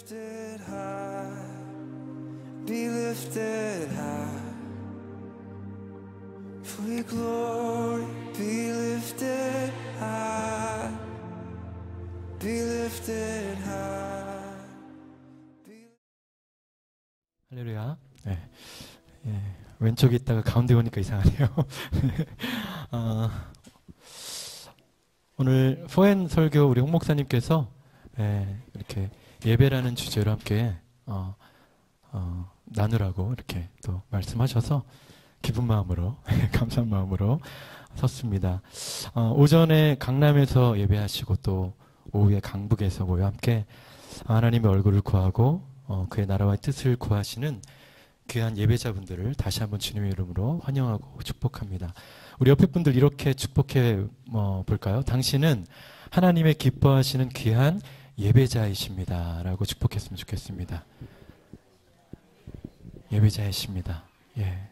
lifted high, be lifted high, for your glory, be lifted high, be lifted high. 할렐루야. 네. 예, 왼쪽에 있다가 가운데 오니까 이상하네요. 오늘 포엔 설교 우리 홍 목사님께서 이렇게 예배라는 주제로 함께 나누라고 이렇게 또 말씀하셔서 기쁜 마음으로 감사한 마음으로 섰습니다. 오전에 강남에서 예배하시고 또 오후에 강북에서 모여 함께 하나님의 얼굴을 구하고 그의 나라와의 뜻을 구하시는 귀한 예배자분들을 다시 한번 주님의 이름으로 환영하고 축복합니다. 우리 옆에 분들 이렇게 축복해 볼까요? 당신은 하나님의 기뻐하시는 귀한 예배자이십니다 라고 축복했으면 좋겠습니다. 예배자이십니다. 예.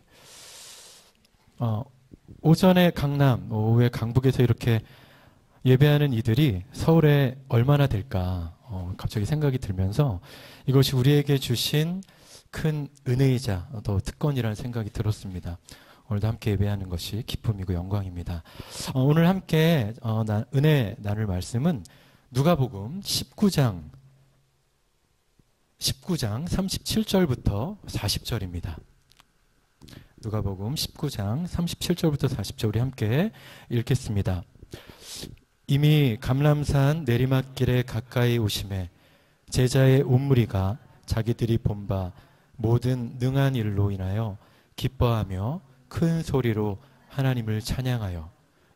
오전에 강남, 오후에 강북에서 이렇게 예배하는 이들이 서울에 얼마나 될까 갑자기 생각이 들면서 이것이 우리에게 주신 큰 은혜이자 또 특권이라는 생각이 들었습니다. 오늘도 함께 예배하는 것이 기쁨이고 영광입니다. 오늘 함께 은혜 나눌 말씀은 누가복음 19장 37절부터 40절입니다. 누가복음 19장 37절부터 40절 우리 함께 읽겠습니다. 이미 감람산 내리막길에 가까이 오심에 제자의 온 무리가 자기들이 본 바 모든 능한 일로 인하여 기뻐하며 큰 소리로 하나님을 찬양하여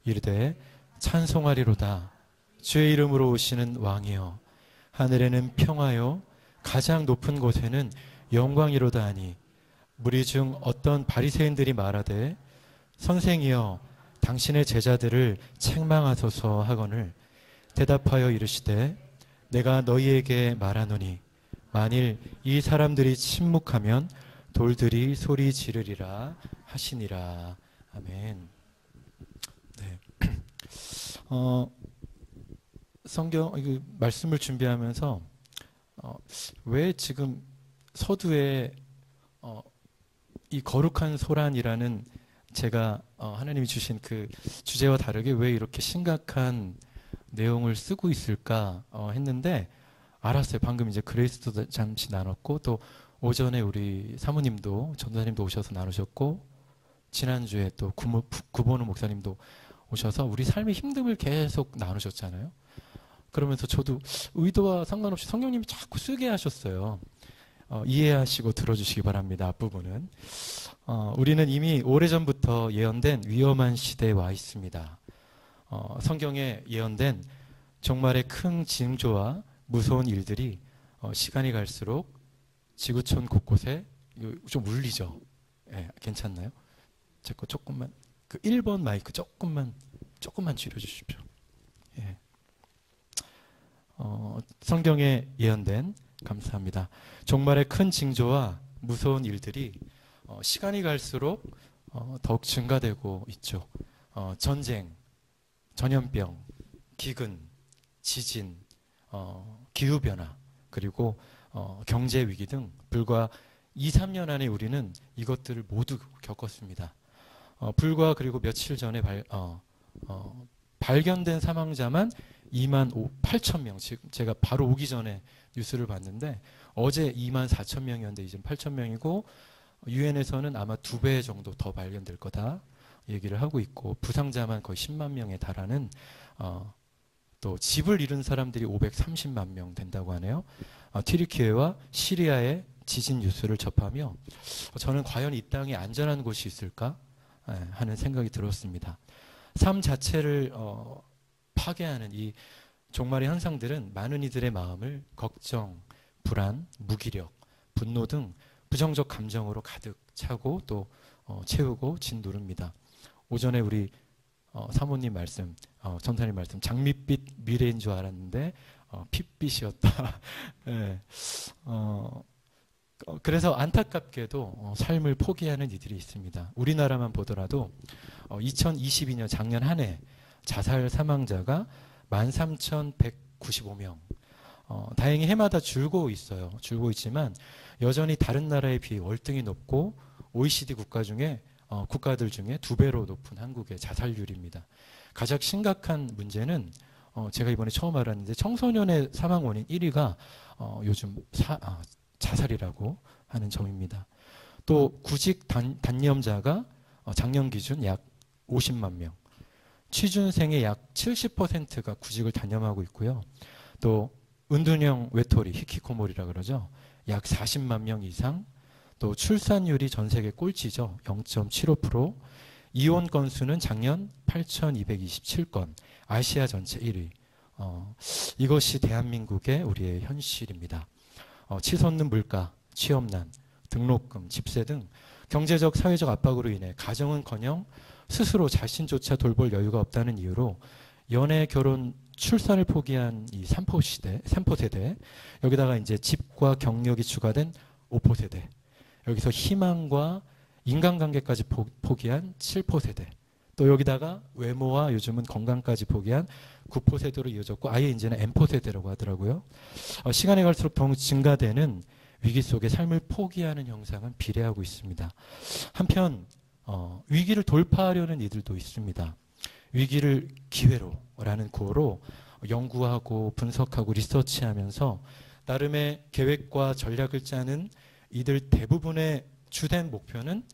이르되 찬송하리로다. 주의 이름으로 오시는 왕이여, 하늘에는 평화요 가장 높은 곳에는 영광이로다 하니, 무리 중 어떤 바리새인들이 말하되 선생이여 당신의 제자들을 책망하소서 하거늘 대답하여 이르시되 내가 너희에게 말하노니 만일 이 사람들이 침묵하면 돌들이 소리 지르리라 하시니라. 아멘. 네. 성경 말씀을 준비하면서 왜 지금 서두에 이 거룩한 소란이라는 제가 하나님이 주신 그 주제와 다르게 왜 이렇게 심각한 내용을 쓰고 있을까 했는데 알았어요. 방금 이제 그레이스도 잠시 나눴고 또 오전에 우리 사모님도 전도사님도 오셔서 나누셨고 지난주에 또 구본우 목사님도 오셔서 우리 삶의 힘듦을 계속 나누셨잖아요. 그러면서 저도 의도와 상관없이 성령님이 자꾸 쓰게 하셨어요. 이해하시고 들어주시기 바랍니다. 앞부분은. 우리는 이미 오래전부터 예언된 위험한 시대에 와 있습니다. 성경에 예언된 종말의 큰 징조와 무서운 일들이 시간이 갈수록 지구촌 곳곳에 좀 울리죠. 예, 괜찮나요? 제 거 조금만 그 1번 마이크 조금만 줄여주십시오. 예. 성경에 예언된 감사합니다. 종말의 큰 징조와 무서운 일들이 시간이 갈수록 더욱 증가되고 있죠. 전쟁, 전염병, 기근, 지진, 기후변화, 그리고 경제 위기 등 불과 2, 3년 안에 우리는 이것들을 모두 겪었습니다. 불과 그리고 며칠 전에 발견된 사망자만 2만 8천 명, 지금 제가 바로 오기 전에 뉴스를 봤는데 어제 2만 4천 명이었는데 이제 8천 명이고 유엔에서는 아마 2배 정도 더 발견될 거다 얘기를 하고 있고 부상자만 거의 10만 명에 달하는 또 집을 잃은 사람들이 530만 명 된다고 하네요. 튀르키예와 시리아의 지진 뉴스를 접하며 저는 과연 이 땅에 안전한 곳이 있을까 하는 생각이 들었습니다. 삶 자체를 파괴하는 이 종말의 현상들은 많은 이들의 마음을 걱정, 불안, 무기력, 분노 등 부정적 감정으로 가득 차고 또 채우고 짓누릅니다. 오전에 우리 사모님 말씀, 전사님 말씀, 장밋빛 미래인 줄 알았는데 핏빛이었다. 네. 그래서 안타깝게도 삶을 포기하는 이들이 있습니다. 우리나라만 보더라도 2022년 작년 한 해 자살 사망자가 13,195명, 다행히 해마다 줄고 있어요. 줄고 있지만 여전히 다른 나라에 비해 월등히 높고 OECD 국가들 중에 2배로 높은 한국의 자살률입니다. 가장 심각한 문제는 제가 이번에 처음 알았는데 청소년의 사망 원인 1위가 요즘 자살이라고 하는 점입니다. 또 구직 단념자가 작년 기준 약 50만 명, 취준생의 약 70%가 구직을 단념하고 있고요. 또 은둔형 외톨이, 히키코모리라 그러죠. 약 40만 명 이상, 또 출산율이 전 세계 꼴찌죠. 0.75%, 이혼 건수는 작년 8,227건, 아시아 전체 1위. 이것이 대한민국의 우리의 현실입니다. 치솟는 물가, 취업난, 등록금, 집세 등 경제적, 사회적 압박으로 인해 가정은커녕 스스로 자신조차 돌볼 여유가 없다는 이유로 연애, 결혼, 출산을 포기한 이 3포 세대, 여기다가 이제 집과 경력이 추가된 5포 세대, 여기서 희망과 인간관계까지 포기한 7포 세대, 또 여기다가 외모와 요즘은 건강까지 포기한 9포 세대로 이어졌고 아예 이제는 N포 세대라고 하더라고요. 시간이 갈수록 더욱 증가되는 위기 속에 삶을 포기하는 형상은 비례하고 있습니다. 한편 위기를 돌파하려는 이들도 있습니다. 위기를 기회로라는 구호로 연구하고 분석하고 리서치하면서 나름의 계획과 전략을 짜는 이들 대부분의 주된 목표는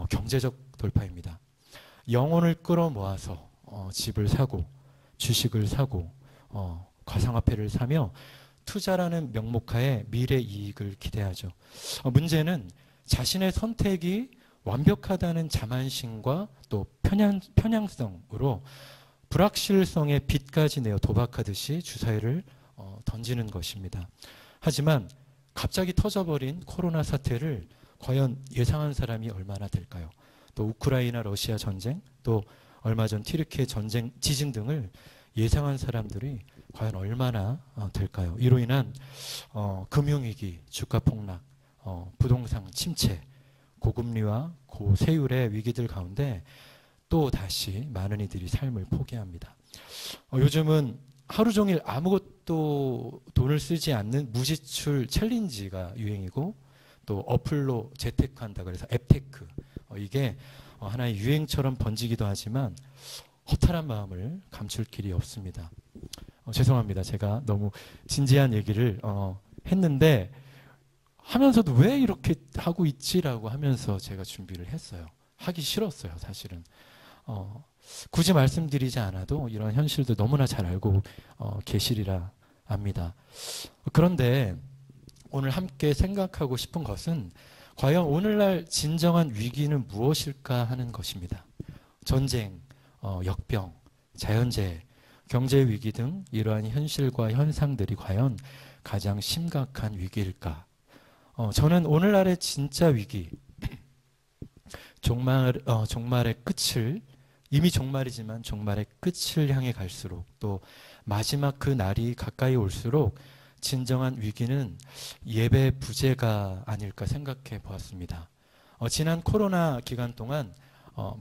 경제적 돌파입니다. 영혼을 끌어모아서 집을 사고 주식을 사고 가상화폐를 사며 투자라는 명목하에 미래 이익을 기대하죠. 문제는 자신의 선택이 완벽하다는 자만심과 또 편향성으로 불확실성의 빚까지 내어 도박하듯이 주사위를 던지는 것입니다. 하지만 갑자기 터져버린 코로나 사태를 과연 예상한 사람이 얼마나 될까요? 또 우크라이나 러시아 전쟁, 또 얼마 전 튀르키예 전쟁, 지진 등을 예상한 사람들이 과연 얼마나 될까요? 이로 인한 금융위기, 주가폭락, 부동산 침체, 고금리와 고세율의 위기들 가운데 또 다시 많은 이들이 삶을 포기합니다. 요즘은 하루 종일 아무것도 돈을 쓰지 않는 무지출 챌린지가 유행이고 또 어플로 재테크한다 그래서 앱테크, 이게 하나의 유행처럼 번지기도 하지만 허탈한 마음을 감출 길이 없습니다. 죄송합니다. 제가 너무 진지한 얘기를 했는데 하면서도 왜 이렇게 하고 있지라고 하면서 제가 준비를 했어요. 하기 싫었어요, 사실은. 굳이 말씀드리지 않아도 이런 현실도 너무나 잘 알고 계시리라 압니다. 그런데 오늘 함께 생각하고 싶은 것은 과연 오늘날 진정한 위기는 무엇일까 하는 것입니다. 전쟁, 역병, 자연재해, 경제위기 등 이러한 현실과 현상들이 과연 가장 심각한 위기일까? 저는 오늘날의 진짜 위기, 종말의 끝을, 이미 종말이지만 종말의 끝을 향해 갈수록 또 마지막 그 날이 가까이 올수록 진정한 위기는 예배 부재가 아닐까 생각해 보았습니다. 지난 코로나 기간 동안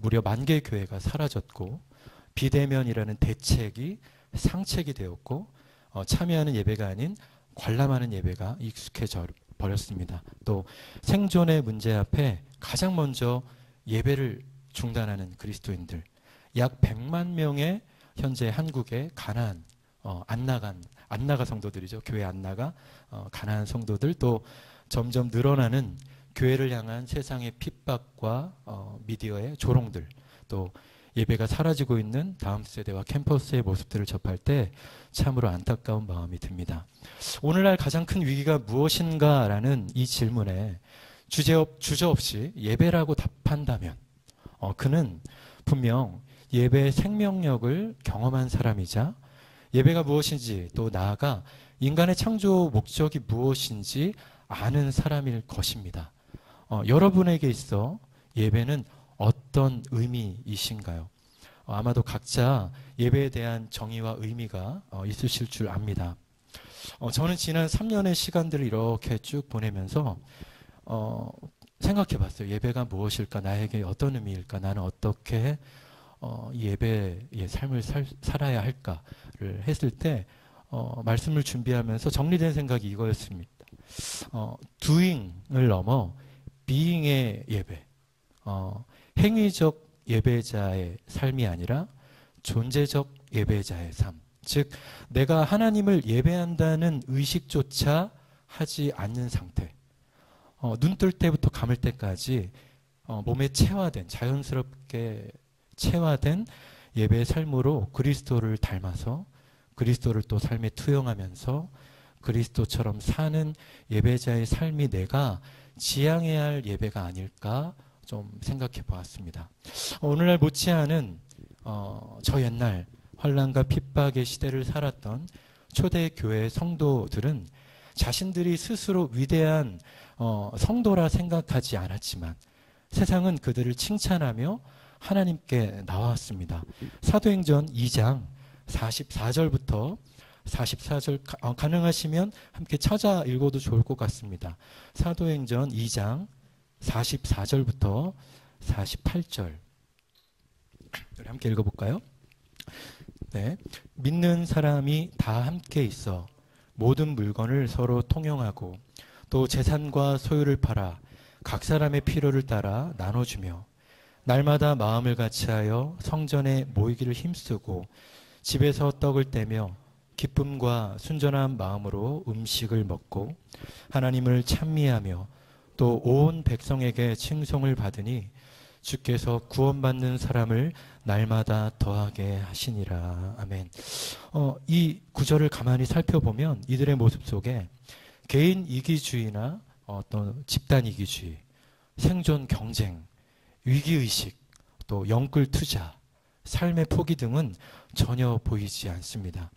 무려 10,000개 교회가 사라졌고 비대면이라는 대책이 상책이 되었고 참여하는 예배가 아닌 관람하는 예배가 익숙해져 버렸습니다. 또 생존의 문제 앞에 가장 먼저 예배를 중단하는 그리스도인들 약 100만 명의 현재 한국의 가난한 안나가 성도들이죠. 교회 안나가 가난한 성도들, 또 점점 늘어나는 교회를 향한 세상의 핍박과 미디어의 조롱들, 또 예배가 사라지고 있는 다음 세대와 캠퍼스의 모습들을 접할 때 참으로 안타까운 마음이 듭니다. 오늘날 가장 큰 위기가 무엇인가라는 이 질문에 주저없이 예배라고 답한다면 그는 분명 예배의 생명력을 경험한 사람이자 예배가 무엇인지 또 나아가 인간의 창조 목적이 무엇인지 아는 사람일 것입니다. 여러분에게 있어 예배는 어떤 의미이신가요? 아마도 각자 예배에 대한 정의와 의미가 있으실 줄 압니다. 저는 지난 3년의 시간들을 이렇게 쭉 보내면서 생각해 봤어요. 예배가 무엇일까? 나에게 어떤 의미일까? 나는 어떻게 이 예배의 삶을 살아야 할까를 했을 때 말씀을 준비하면서 정리된 생각이 이거였습니다. doing을 넘어 being의 예배, 행위적 예배자의 삶이 아니라 존재적 예배자의 삶. 즉 내가 하나님을 예배한다는 의식조차 하지 않는 상태. 눈 뜰 때부터 감을 때까지 몸에 체화된, 자연스럽게 체화된 예배의 삶으로 그리스도를 닮아서 그리스도를 또 삶에 투영하면서 그리스도처럼 사는 예배자의 삶이 내가 지향해야 할 예배가 아닐까 좀 생각해 보았습니다. 오늘날 못지않은 저 옛날 환난과 핍박의 시대를 살았던 초대교회 성도들은 자신들이 스스로 위대한 성도라 생각하지 않았지만 세상은 그들을 칭찬하며 하나님께 나왔습니다. 사도행전 2장 44절부터 44절 가능하시면 함께 찾아 읽어도 좋을 것 같습니다. 사도행전 2장 44절부터 48절 우리 함께 읽어볼까요? 네, 믿는 사람이 다 함께 있어 모든 물건을 서로 통용하고 또 재산과 소유를 팔아 각 사람의 필요를 따라 나눠주며 날마다 마음을 같이하여 성전에 모이기를 힘쓰고 집에서 떡을 떼며 기쁨과 순전한 마음으로 음식을 먹고 하나님을 찬미하며 또 온 백성에게 칭송을 받으니 주께서 구원받는 사람을 날마다 더하게 하시니라. 아멘. 이 구절을 가만히 살펴보면 이들의 모습 속에 개인 이기주의나 어떤 집단 이기주의, 생존 경쟁, 위기의식, 또 영끌 투자, 삶의 포기 등은 전혀 보이지 않습니다.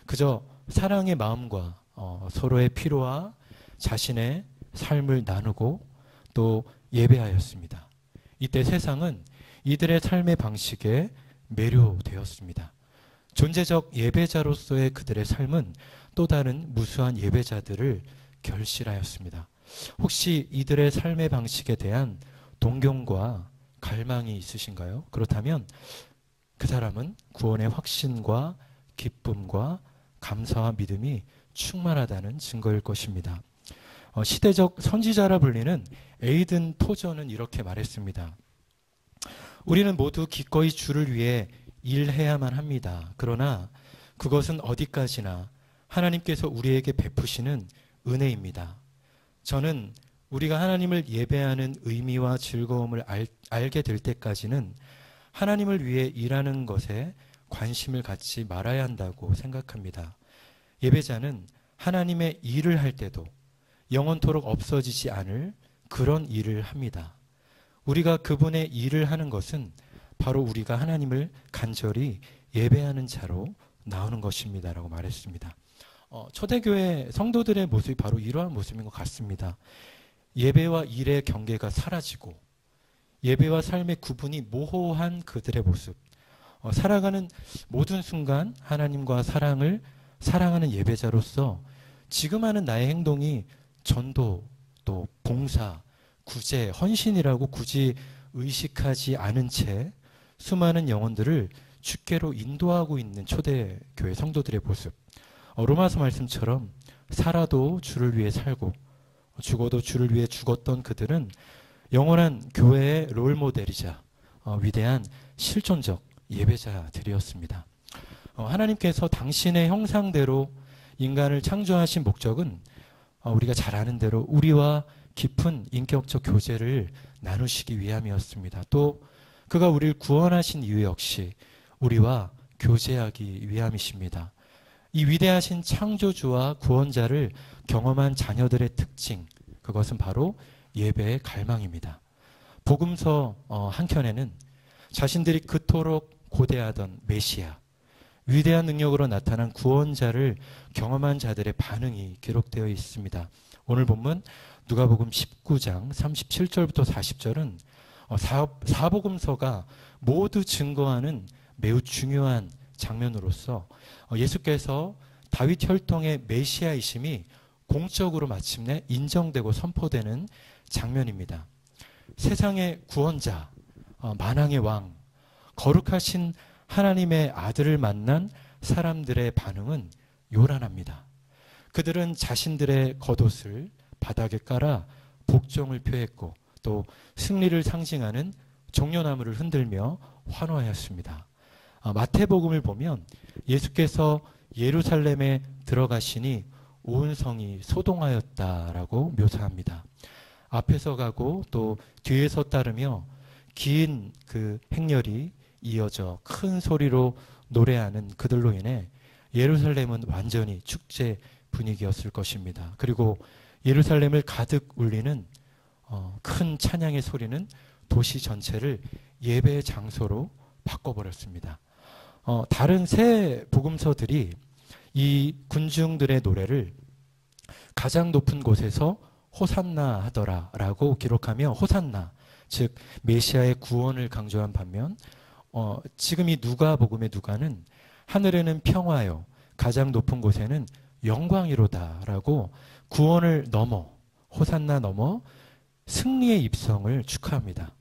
그저 사랑의 마음과 서로의 필요와 자신의 삶을 나누고 또 예배하였습니다. 이때 세상은 이들의 삶의 방식에 매료되었습니다. 존재적 예배자로서의 그들의 삶은 또 다른 무수한 예배자들을 결실하였습니다. 혹시 이들의 삶의 방식에 대한 동경과 갈망이 있으신가요? 그렇다면 그 사람은 구원의 확신과 기쁨과 감사와 믿음이 충만하다는 증거일 것입니다. 시대적 선지자라 불리는 에이든 토저는 이렇게 말했습니다. 우리는 모두 기꺼이 주를 위해 일해야만 합니다. 그러나 그것은 어디까지나 하나님께서 우리에게 베푸시는 은혜입니다. 저는 우리가 하나님을 예배하는 의미와 즐거움을 알게 될 때까지는 하나님을 위해 일하는 것에 관심을 갖지 말아야 한다고 생각합니다. 예배자는 하나님의 일을 할 때도 영원토록 없어지지 않을 그런 일을 합니다. 우리가 그분의 일을 하는 것은 바로 우리가 하나님을 간절히 예배하는 자로 나오는 것입니다. 라고 말했습니다. 초대교회 성도들의 모습이 바로 이러한 모습인 것 같습니다. 예배와 일의 경계가 사라지고 예배와 삶의 구분이 모호한 그들의 모습. 살아가는 모든 순간 하나님과 사랑을 사랑하는 예배자로서 지금 하는 나의 행동이 전도, 또 봉사, 구제, 헌신이라고 굳이 의식하지 않은 채 수많은 영혼들을 주께로 인도하고 있는 초대교회 성도들의 모습. 로마서 말씀처럼 살아도 주를 위해 살고 죽어도 주를 위해 죽었던 그들은 영원한 교회의 롤모델이자 위대한 실존적 예배자들이었습니다. 하나님께서 당신의 형상대로 인간을 창조하신 목적은 우리가 잘 아는 대로 우리와 깊은 인격적 교제를 나누시기 위함이었습니다. 또 그가 우리를 구원하신 이유 역시 우리와 교제하기 위함이십니다. 이 위대하신 창조주와 구원자를 경험한 자녀들의 특징, 그것은 바로 예배의 갈망입니다. 복음서 한켠에는 자신들이 그토록 고대하던 메시아, 위대한 능력으로 나타난 구원자를 경험한 자들의 반응이 기록되어 있습니다. 오늘 본문 누가복음 19장 37절부터 40절은 사복음서가 모두 증거하는 매우 중요한 장면으로서 예수께서 다윗 혈통의 메시아이심이 공적으로 마침내 인정되고 선포되는 장면입니다. 세상의 구원자, 만왕의 왕, 거룩하신 하나님의 아들을 만난 사람들의 반응은 요란합니다. 그들은 자신들의 겉옷을 바닥에 깔아 복종을 표했고 또 승리를 상징하는 종려나무를 흔들며 환호하였습니다. 마태복음을 보면 예수께서 예루살렘에 들어가시니 온 성이 소동하였다라고 묘사합니다. 앞에서 가고 또 뒤에서 따르며 긴 그 행렬이 이어져 큰 소리로 노래하는 그들로 인해 예루살렘은 완전히 축제 분위기였을 것입니다. 그리고 예루살렘을 가득 울리는 큰 찬양의 소리는 도시 전체를 예배의 장소로 바꿔버렸습니다. 다른 새 복음서들이 이 군중들의 노래를 가장 높은 곳에서 호산나 하더라라고 기록하며 호산나, 즉 메시아의 구원을 강조한 반면 지금 이 누가복음의 누가는 하늘에는 평화요 가장 높은 곳에는 영광이로다라고 구원을 넘어 호산나 넘어 승리의 입성을 축하합니다.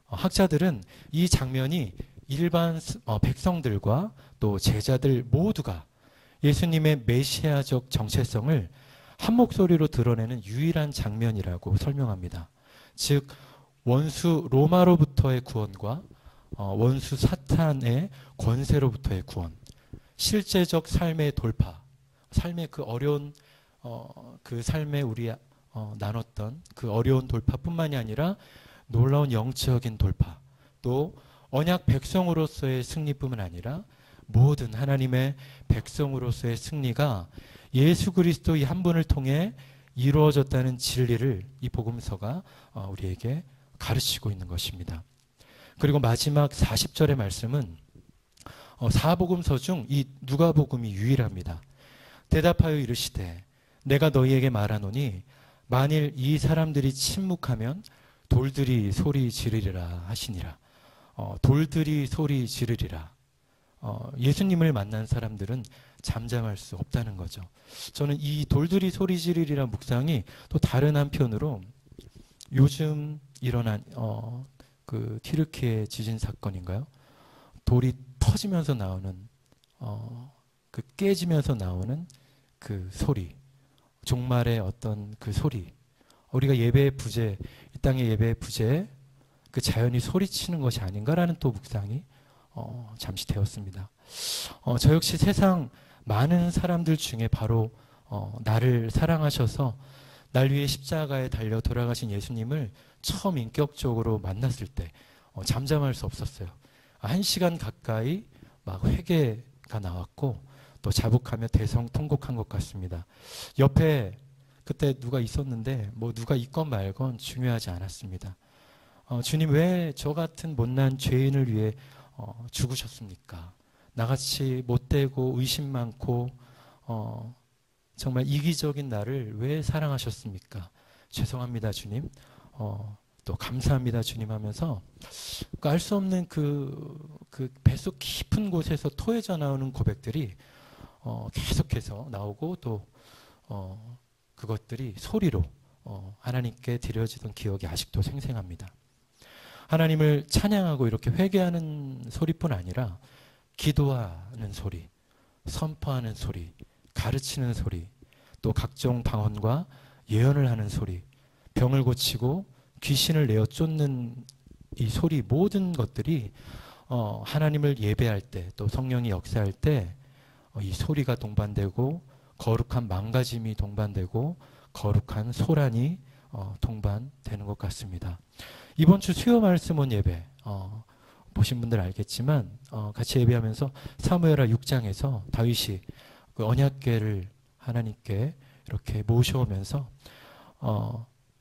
학자들은 이 장면이 일반 백성들과 또 제자들 모두가 예수님의 메시아적 정체성을 한 목소리로 드러내는 유일한 장면이라고 설명합니다. 즉 원수 로마로부터의 구원과 원수 사탄의 권세로부터의 구원, 실제적 삶의 돌파, 삶의 그 어려운 그 삶에 우리 나눴던 그 어려운 돌파뿐만이 아니라 놀라운 영적인 돌파, 또 언약 백성으로서의 승리뿐만 아니라 모든 하나님의 백성으로서의 승리가 예수 그리스도 이 한 분을 통해 이루어졌다는 진리를 이 복음서가 우리에게 가르치고 있는 것입니다. 그리고 마지막 40절의 말씀은 사복음서 중 이 누가복음이 유일합니다. 대답하여 이르시되 내가 너희에게 말하노니 만일 이 사람들이 침묵하면 돌들이 소리 지르리라 하시니라. 돌들이 소리 지르리라. 예수님을 만난 사람들은 잠잠할 수 없다는 거죠. 저는 이 돌들이 소리 지르리라 묵상이 또 다른 한편으로 요즘 일어난 그 튀르키예 지진 사건인가요? 돌이 터지면서 나오는 그 깨지면서 나오는 그 소리, 종말의 어떤 그 소리, 우리가 예배의 부재, 이 땅의 예배의 부재, 그 자연이 소리치는 것이 아닌가라는 또 묵상이 잠시 되었습니다. 저 역시 세상 많은 사람들 중에 바로 나를 사랑하셔서 날 위해 십자가에 달려 돌아가신 예수님을 처음 인격적으로 만났을 때 잠잠할 수 없었어요. 1시간 가까이 막 회개가 나왔고 또 자복하며 대성통곡한 것 같습니다. 옆에 그때 누가 있었는데 뭐 누가 있건 말건 중요하지 않았습니다. 주님 왜 저 같은 못난 죄인을 위해 죽으셨습니까? 나같이 못되고 의심 많고 정말 이기적인 나를 왜 사랑하셨습니까? 죄송합니다 주님, 또 감사합니다 주님 하면서 알 수 없는 그 뱃속 깊은 곳에서 토해져 나오는 고백들이 계속해서 나오고 또 그것들이 소리로 하나님께 드려지던 기억이 아직도 생생합니다. 하나님을 찬양하고 이렇게 회개하는 소리뿐 아니라 기도하는 소리, 선포하는 소리, 가르치는 소리, 또 각종 방언과 예언을 하는 소리, 병을 고치고 귀신을 내어 쫓는 이 소리, 모든 것들이 하나님을 예배할 때 또 성령이 역사할 때 이 소리가 동반되고 거룩한 망가짐이 동반되고 거룩한 소란이 동반되는 것 같습니다. 이번 주 수요 말씀원 예배 보신 분들 알겠지만 같이 예배하면서 사무엘하 6장에서 다윗이 그 언약궤를 하나님께 이렇게 모셔오면서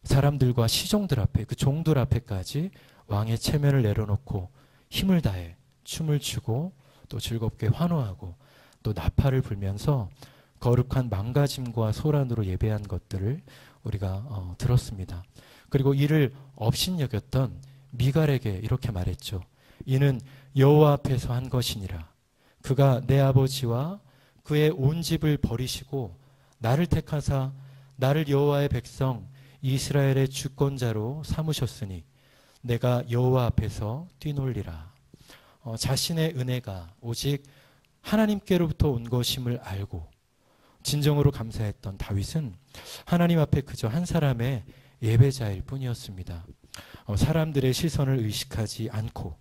사람들과 시종들 앞에 그 종들 앞에까지 왕의 체면을 내려놓고 힘을 다해 춤을 추고 또 즐겁게 환호하고 또 나팔을 불면서 거룩한 망가짐과 소란으로 예배한 것들을 우리가 들었습니다. 그리고 이를 업신여겼던 미갈에게 이렇게 말했죠. 이는 여호와 앞에서 한 것이니라. 그가 내 아버지와 그의 온 집을 버리시고 나를 택하사 나를 여호와의 백성 이스라엘의 주권자로 삼으셨으니 내가 여호와 앞에서 뛰놀리라. 자신의 은혜가 오직 하나님께로부터 온 것임을 알고 진정으로 감사했던 다윗은 하나님 앞에 그저 한 사람의 예배자일 뿐이었습니다. 사람들의 시선을 의식하지 않고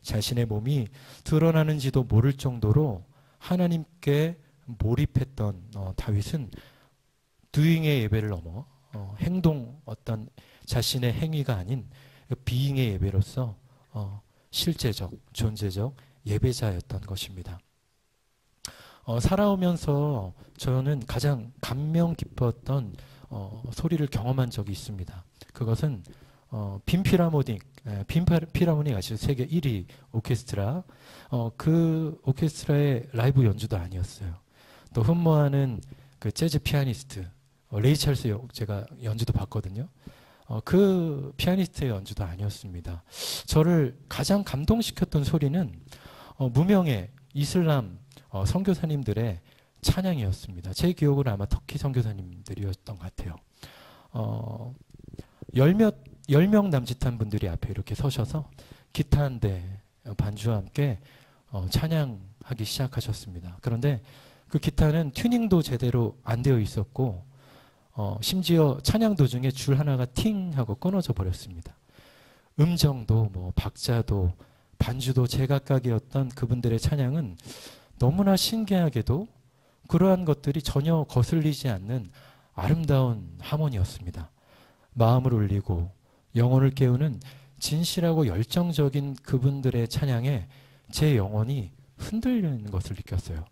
자신의 몸이 드러나는지도 모를 정도로 하나님께 몰입했던 다윗은 doing의 예배를 넘어 행동, 어떤 자신의 행위가 아닌 being의 예배로서 실제적, 존재적 예배자였던 것입니다. 살아오면서 저는 가장 감명 깊었던 소리를 경험한 적이 있습니다. 그것은 빈 필하모닉 아시죠? 세계 1위 오케스트라. 그 오케스트라의 라이브 연주도 아니었어요. 또 흠모하는 그 재즈 피아니스트 레이 찰스 제가 연주도 봤거든요. 그 피아니스트의 연주도 아니었습니다. 저를 가장 감동시켰던 소리는 무명의 이슬람 선교사님들의 찬양이었습니다. 제 기억으로 아마 터키 선교사님들이었던 것 같아요. 10명 남짓한 분들이 앞에 이렇게 서셔서 기타 한 대 반주와 함께 찬양하기 시작하셨습니다. 그런데 그 기타는 튜닝도 제대로 안 되어 있었고 심지어 찬양 도중에 줄 하나가 팅 하고 끊어져 버렸습니다. 음정도 뭐 박자도 반주도 제각각이었던 그분들의 찬양은 너무나 신기하게도 그러한 것들이 전혀 거슬리지 않는 아름다운 하모니였습니다. 마음을 울리고 영혼을 깨우는 진실하고 열정적인 그분들의 찬양에 제 영혼이 흔들리는 것을 느꼈어요.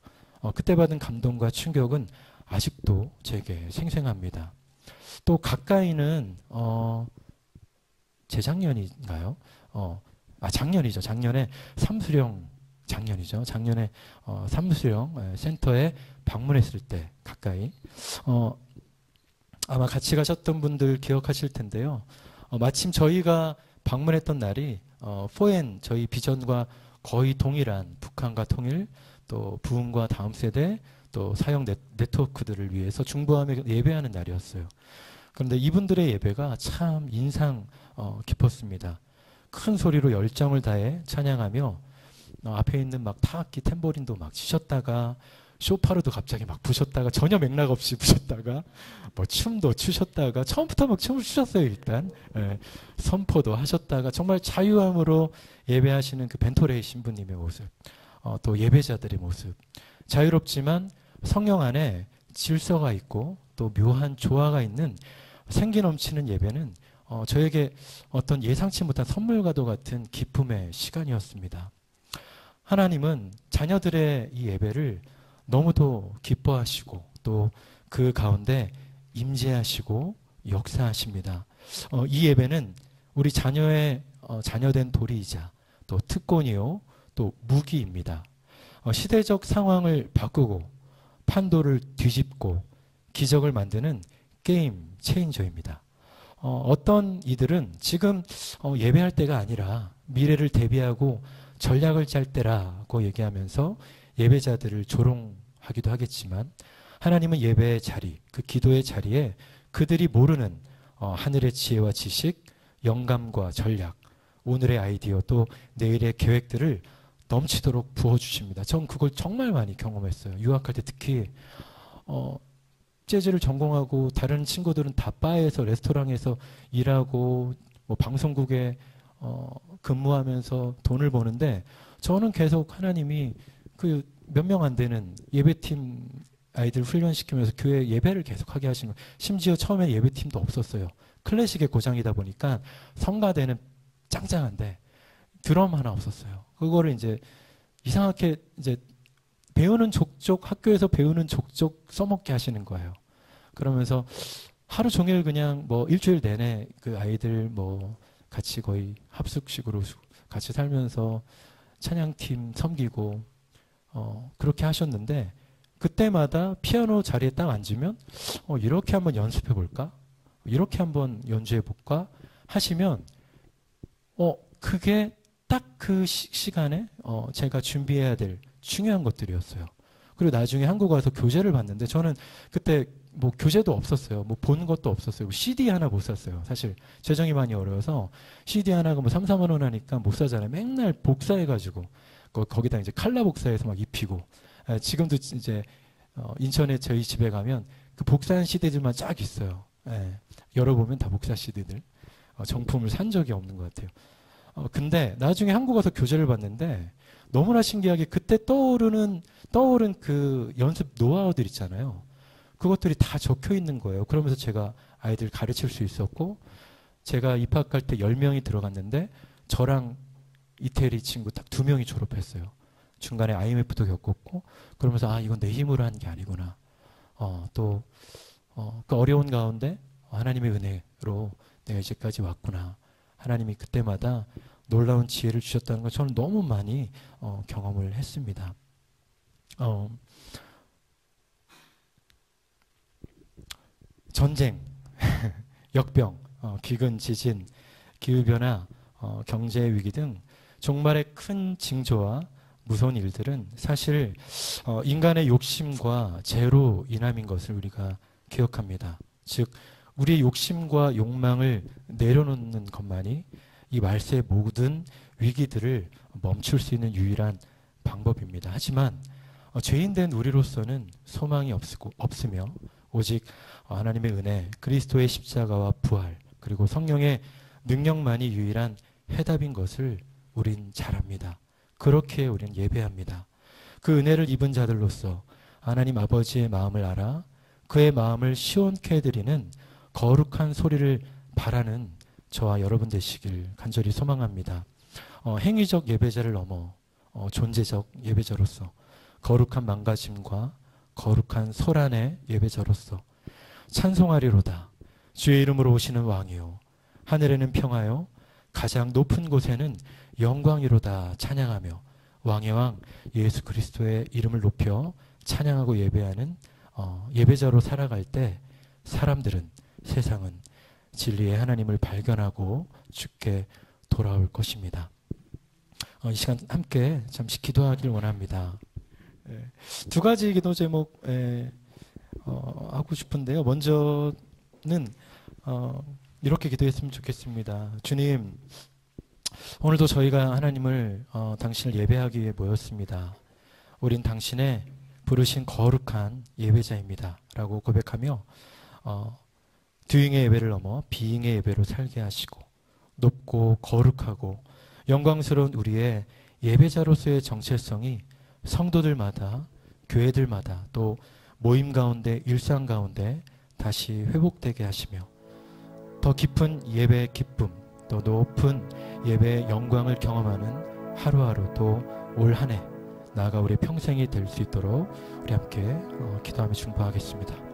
그때 받은 감동과 충격은 아직도 제게 생생합니다. 또 가까이는 재작년인가요? 작년이죠. 작년에 작년에 삼수령 센터에 방문했을 때 가까이 아마 같이 가셨던 분들 기억하실 텐데요. 마침 저희가 방문했던 날이 포엔 저희 비전과 거의 동일한 북한과 통일, 또 부흥과 다음 세대, 또 사형 네트워크들을 위해서 중보하며 예배하는 날이었어요. 그런데 이분들의 예배가 참 인상 깊었습니다. 큰 소리로 열정을 다해 찬양하며 앞에 있는 막 타악기 탬보린도 막 치셨다가 쇼파로도 갑자기 막 부셨다가 전혀 맥락 없이 부셨다가 뭐 춤도 추셨다가 처음부터 막 춤을 추셨어요. 일단 선포도 하셨다가 정말 자유함으로 예배하시는 그 벤토레이 신부님의 모습, 또 예배자들의 모습, 자유롭지만 성령 안에 질서가 있고 또 묘한 조화가 있는 생기 넘치는 예배는 저에게 어떤 예상치 못한 선물과도 같은 기쁨의 시간이었습니다. 하나님은 자녀들의 이 예배를 너무도 기뻐하시고 또 그 가운데 임재하시고 역사하십니다. 이 예배는 우리 자녀의 자녀된 도리이자 또 특권이요 또 무기입니다. 시대적 상황을 바꾸고 판도를 뒤집고 기적을 만드는 게임 체인저입니다. 어떤 이들은 지금 예배할 때가 아니라 미래를 대비하고 전략을 짤 때라고 얘기하면서 예배자들을 조롱하기도 하겠지만 하나님은 예배의 자리, 그 기도의 자리에 그들이 모르는 하늘의 지혜와 지식, 영감과 전략, 오늘의 아이디어 또 내일의 계획들을 넘치도록 부어주십니다. 전 그걸 정말 많이 경험했어요. 유학할 때 특히 재즈를 전공하고 다른 친구들은 다 바에서 레스토랑에서 일하고 뭐 방송국에 근무하면서 돈을 버는데 저는 계속 하나님이 그 몇 명 안 되는 예배팀 아이들 훈련시키면서 교회 예배를 계속하게 하시는 거예요. 심지어 처음에 예배팀도 없었어요. 클래식의 고장이다 보니까 성가대는 짱짱한데 드럼 하나 없었어요. 그거를 이제 이상하게 이제 배우는 족족 학교에서 배우는 족족 써먹게 하시는 거예요. 그러면서 하루 종일 그냥 뭐 일주일 내내 그 아이들 뭐 같이 거의 합숙식으로 같이 살면서 찬양팀 섬기고 그렇게 하셨는데 그때마다 피아노 자리에 딱 앉으면 이렇게 한번 연습해 볼까? 이렇게 한번 연주해 볼까? 하시면 그게 딱 그 시간에 제가 준비해야 될 중요한 것들이었어요. 그리고 나중에 한국 와서 교재를 봤는데 저는 그때 뭐 교재도 없었어요. 뭐 본 것도 없었어요. CD 하나 못 샀어요. 사실 재정이 많이 어려워서 CD 하나가 뭐 3, 4만 원 하니까 못 사잖아요. 맨날 복사해가지고 거기다 이제 칼라 복사해서 막 입히고 지금도 이제 인천에 저희 집에 가면 그 복사한 CD들만 쫙 있어요. 예, 열어보면 다 복사 CD들. 정품을 산 적이 없는 것 같아요. 근데 나중에 한국 와서 교재를 봤는데 너무나 신기하게 그때 떠오른 그 연습 노하우들 있잖아요. 그것들이 다 적혀 있는 거예요. 그러면서 제가 아이들 가르칠 수 있었고, 제가 입학할 때 10명이 들어갔는데 저랑 이태리 친구 딱 2명이 졸업했어요. 중간에 IMF도 겪었고, 그러면서 아, 이건 내 힘으로 하는 게 아니구나. 그 어려운 가운데 하나님의 은혜로 내가 이제까지 왔구나. 하나님이 그때마다 놀라운 지혜를 주셨다는 걸 저는 너무 많이 경험을 했습니다. 전쟁, 역병, 기근, 지진, 기후변화, 경제 위기 등 종말의 큰 징조와 무서운 일들은 사실 인간의 욕심과 죄로 인함인 것을 우리가 기억합니다. 즉 우리의 욕심과 욕망을 내려놓는 것만이 이 말세의 모든 위기들을 멈출 수 있는 유일한 방법입니다. 하지만 죄인된 우리로서는 소망이 없으며 오직 하나님의 은혜, 그리스도의 십자가와 부활, 그리고 성령의 능력만이 유일한 해답인 것을 우린 잘 압니다. 그렇게 우리는 예배합니다. 그 은혜를 입은 자들로서 하나님 아버지의 마음을 알아 그의 마음을 시원케 해드리는 거룩한 소리를 바라는 저와 여러분 되시길 간절히 소망합니다. 행위적 예배자를 넘어 존재적 예배자로서 거룩한 망가짐과 거룩한 소란의 예배자로서 찬송하리로다. 주의 이름으로 오시는 왕이요 하늘에는 평화요 가장 높은 곳에는 영광이로다 찬양하며 왕의 왕 예수 그리스도의 이름을 높여 찬양하고 예배하는 예배자로 살아갈 때 사람들은, 세상은 진리의 하나님을 발견하고 주께 돌아올 것입니다. 이 시간 함께 잠시 기도하길 원합니다. 2가지 기도 제목 하고 싶은데요. 먼저는 이렇게 기도했으면 좋겠습니다. 주님, 오늘도 저희가 하나님을 당신을 예배하기 위해 모였습니다. 우린 당신의 부르신 거룩한 예배자입니다 라고 고백하며 doing의 예배를 넘어 being의 예배로 살게 하시고 높고 거룩하고 영광스러운 우리의 예배자로서의 정체성이 성도들마다, 교회들마다, 또 모임 가운데, 일상 가운데 다시 회복되게 하시며 더 깊은 예배의 기쁨, 또 높은 예배의 영광을 경험하는 하루하루 또 올 한 해 나아가 우리의 평생이 될 수 있도록 우리 함께 기도하며 중보하겠습니다.